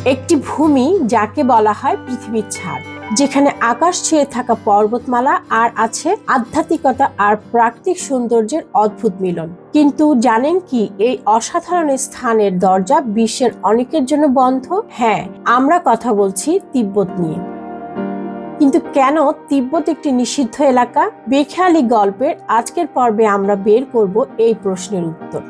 একটি ভূমি যাকে বলা হয় পৃথিবীর ছাদ, যেখানে আকাশ ছুঁয়ে থাকা পর্বতমালা আর আছে আধ্যাত্মিকতা আর প্রাকৃতিক সৌন্দর্যের অদ্ভুত মিলন। কিন্তু জানেন কি, এই অসাধারণ স্থানের দরজা বিশ্বের অনেকের জন্য বন্ধ। হ্যাঁ, আমরা কথা বলছি তিব্বত নিয়ে। কিন্তু কেন তিব্বত একটি নিষিদ্ধ এলাকা? বেখেয়ালি গল্পের আজকের পর্বে আমরা বের করব এই প্রশ্নের উত্তর।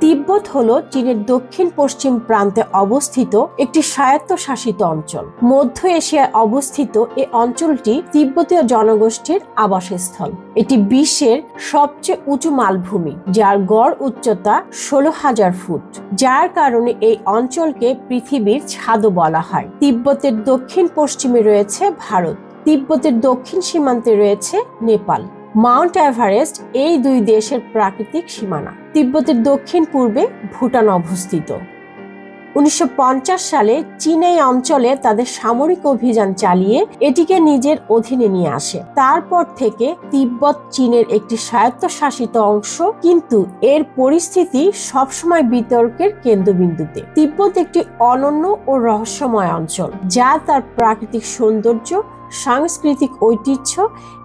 তিব্বত হলো চীনের দক্ষিণ পশ্চিম প্রান্তে অবস্থিত একটি স্বায়ত্তশাসিত অঞ্চল। মধ্য এশিয়ায় অবস্থিত এই অঞ্চলটি তিব্বতীয় জনগোষ্ঠীর আবাসস্থল। এটি বিশ্বের সবচেয়ে উঁচু মালভূমি, যার গড় উচ্চতা 16,000 ফুট, যার কারণে এই অঞ্চলকে পৃথিবীর ছাদও বলা হয়। তিব্বতের দক্ষিণ পশ্চিমে রয়েছে ভারত, তিব্বতের দক্ষিণ সীমান্তে রয়েছে নেপাল। মাউন্ট এভারেস্ট এই দুই দেশের প্রাকৃতিক সীমানা। তিব্বতের দক্ষিণ পূর্বে ভুটান অবস্থিত। 1950 সালে চীন এই অঞ্চলে তাদের সামরিক অভিযান চালিয়ে এটিকে নিজের অধীনে নিয়ে আসে। তারপর থেকে তিব্বত চীনের একটি স্বায়ত্তশাসিত অংশ, কিন্তু এর পরিস্থিতি সবসময় বিতর্কের কেন্দ্রবিন্দুতে। তিব্বত একটি অনন্য ও রহস্যময় অঞ্চল, যা তার প্রাকৃতিক সৌন্দর্য, সাংস্কৃতিক ঐতিহ্য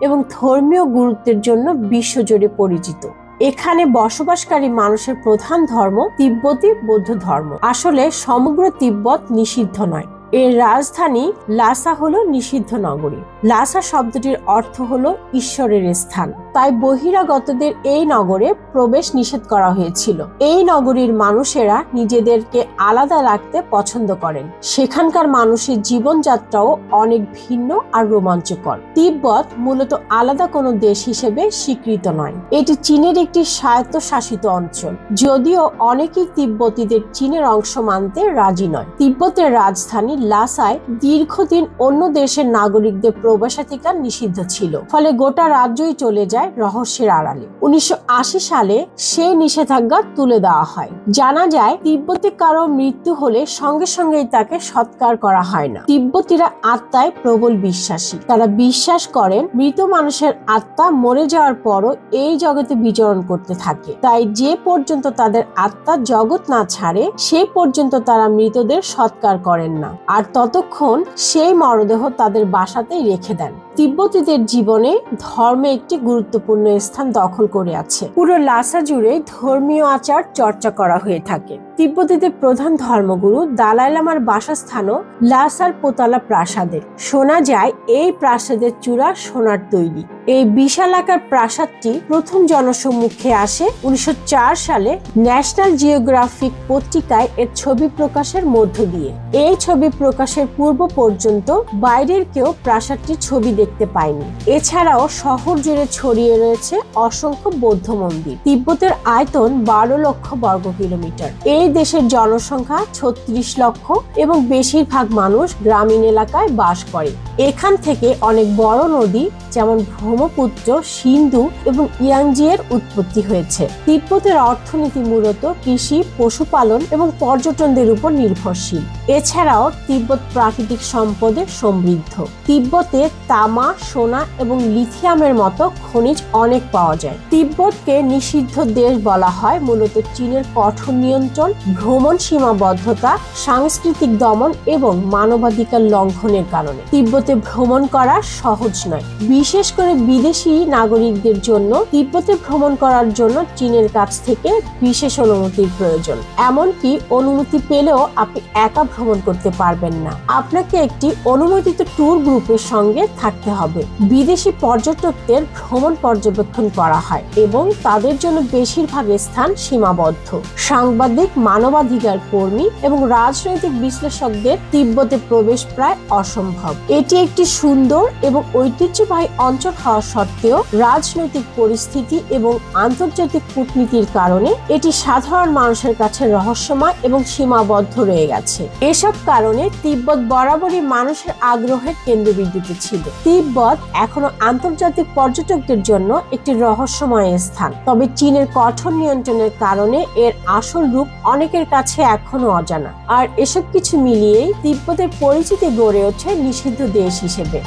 এবং ধর্মীয় গুরুত্বের জন্য বিশ্বজুড়ে পরিচিত। এখানে বসবাসকারী মানুষের প্রধান ধর্ম তিব্বতী বৌদ্ধ ধর্ম। আসলে সমগ্র তিব্বত নিষিদ্ধ নয়। এর রাজধানী লাসা হলো নিষিদ্ধ নগরী। লাসা শব্দটির অর্থ হলো ঈশ্বরের স্থান, তাই বহিরাগতদের এই নগরে প্রবেশ নিষেধ করা হয়েছিল। এই নগরীর মানুষেরা নিজেদেরকে আলাদা রাখতে পছন্দ করেন। সেখানকার মানুষের জীবনযাত্রাও অনেক ভিন্ন আর রোমাঞ্চকর। তিব্বত মূলত আলাদা কোনো দেশ হিসেবে স্বীকৃত নয়। এটি চীনের একটি স্বায়ত্তশাসিত অঞ্চল, যদিও অনেকেই তিব্বতীদের চীনের অংশ মানতে রাজি নয়। তিব্বতের রাজধানী লাসায় দীর্ঘদিন অন্য দেশের নাগরিকদের প্রবেশাধিকার নিষিদ্ধ ছিল, ফলে গোটা রাজ্যই চলে যায় রহস্যের আড়ালে। 1980 সালে সেই নিষেধাজ্ঞা তুলে দেওয়া হয়। জানা যায়, তিব্বতে কারো মৃত্যু হলে সঙ্গে সঙ্গেই তাকে সৎকার করা হয় না। তিব্বতীরা আত্মায় প্রবল বিশ্বাসী। তারা বিশ্বাস করেন মৃত মানুষের আত্মা মরে যাওয়ার পরও এই জগতে বিচরণ করতে থাকে, তাই যে পর্যন্ত তাদের আত্মা জগৎ না ছাড়ে সে পর্যন্ত তারা মৃতদের সৎকার করেন না, আর ততক্ষণ সেই মরদেহ তাদের বাসাতেই রেখে দেন। তিব্বতীদের জীবনে ধর্মে একটি গুরুত্বপূর্ণ স্থান দখল করে আছে। পুরো লাসা জুড়ে ধর্মীয় আচার চর্চা করা হয়ে থাকে। তিব্বতীদের প্রধান ধর্মগুরু দালাই লামার বাসস্থানও লাসার পোতালা প্রাসাদে। শোনা যায় এই প্রাসাদের চূড়া সোনার তৈরি। এই বিশাল আকার প্রাসাদটি প্রথম জনসম্মুখে আসে 1904 সালে ন্যাশনাল জিওগ্রাফিক পত্রিকায় এর ছবি প্রকাশের মধ্য দিয়ে। এই ছবি প্রকাশের পূর্ব পর্যন্ত বাইরের কেউ প্রাসাদটির ছবি দেখতে পায়নি। এছাড়াও শহর জুড়ে ছড়িয়ে রয়েছে অসংখ্য বৌদ্ধ মন্দির। তিব্বতের আয়তন 12 লক্ষ বর্গ কিলোমিটার। এই দেশের জনসংখ্যা 36 লক্ষ এবং বেশিরভাগ মানুষ গ্রামীণ এলাকায় বাস করে। এখান থেকে অনেক বড় নদী যেমন ব্রহ্মপুত্র, সিন্ধু এবং ইয়াংজি এর উৎপত্তি হয়েছে। তিব্বতের অর্থনীতি মূলত কৃষি, পশুপালন এবং পর্যটনদের উপর নির্ভরশীল। এছাড়াও তিব্বত প্রাকৃতিক সম্পদে সমৃদ্ধ। তিব্বতে তামা, সোনা এবং লিথিয়ামের মতো খনিজ অনেক পাওয়া যায়। তিব্বতকে নিষিদ্ধ দেশ বলা হয় মূলত চীনের কঠোর নিয়ন্ত্রণ, ভ্রমণ সীমাবদ্ধতা, সাংস্কৃতিক দমন এবং মানবাধিকার লঙ্ঘনের কারণে। তিব্বতে ভ্রমণ করা সহজ নয়, বিশেষ করে বিদেশি নাগরিকদের জন্য। তিব্বতে ভ্রমণ করার জন্য চীনের কাছ থেকে বিশেষ অনুমতির প্রয়োজন। এমনকি অনুমতি পেলেও আপনি একা ভ্রমণ করতে পারবেন না, আপনাকে একটি অনুমোদিত ট্যুর গ্রুপের সঙ্গে থাকতে হবে। বিদেশি পর্যটকদের ভ্রমণ পর্যবেক্ষণ করা হয় এবং তাদের জন্য বেশিরভাগ স্থান সীমাবদ্ধ। সাংবাদিক, মানবাধিকার কর্মী এবং রাজনৈতিক বিশ্লেষকদের তিব্বতে প্রবেশ প্রায় অসম্ভব। এটি একটি সুন্দর এবং ঐতিহ্যবাহী অঞ্চল হওয়া সত্ত্বেও রাজনৈতিক পরিস্থিতি এবং আন্তর্জাতিক কূটনীতির কারণে এটি সাধারণ মানুষের কাছে রহস্যময় এবং সীমাবদ্ধ রয়ে গেছে। এসব কারণে তিব্বত বরাবরই মানুষের আগ্রহের কেন্দ্রবিন্দুতে ছিল। তিব্বত এখনো আন্তর্জাতিক পর্যটকদের জন্য একটি রহস্যময় স্থান, তবে চীনের কঠোর নিয়ন্ত্রণের কারণে এর আসল রূপ অনেকের কাছে এখনো অজানা। আর এসব কিছু মিলিয়েই তিব্বতের পরিচিতি গড়ে ওঠে নিষিদ্ধ দেশ হিসেবে।